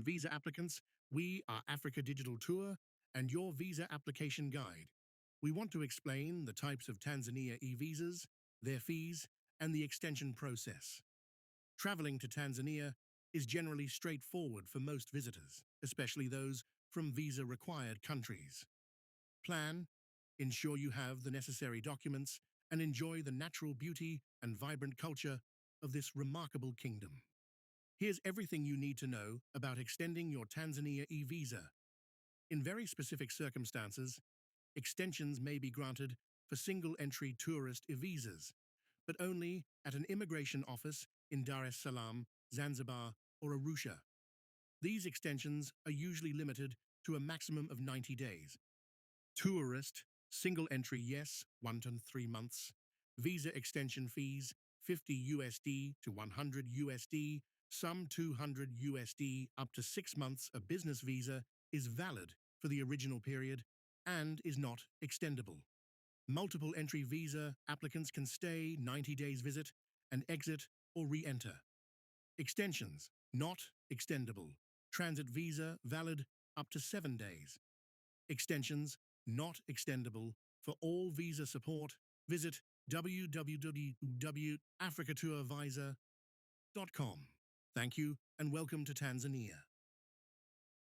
visa applicants, we are Africa Digital Tour and your visa application guide. We want to explain the types of Tanzania eVisas, their fees, and the extension process. Traveling to Tanzania is generally straightforward for most visitors, especially those from visa-required countries. Plan, ensure you have the necessary documents, and enjoy the natural beauty and vibrant culture of this remarkable kingdom. Here's everything you need to know about extending your Tanzania eVisa. In very specific circumstances, extensions may be granted for single-entry tourist eVisas, but only at an immigration office in Dar es Salaam, Zanzibar, or Arusha. These extensions are usually limited to a maximum of 90 days. Tourist, single-entry yes, 1 to 3 months. Visa extension fees, 50 USD to 100 USD, some 200 USD up to 6 months. A business visa is valid for the original period and is not extendable. Multiple entry visa applicants can stay 90 days, visit and exit or re-enter. Extensions, not extendable. Transit visa valid up to 7 days. Extensions, not extendable. For all visa support, visit www.africatourvisa.com. Thank you and welcome to Tanzania.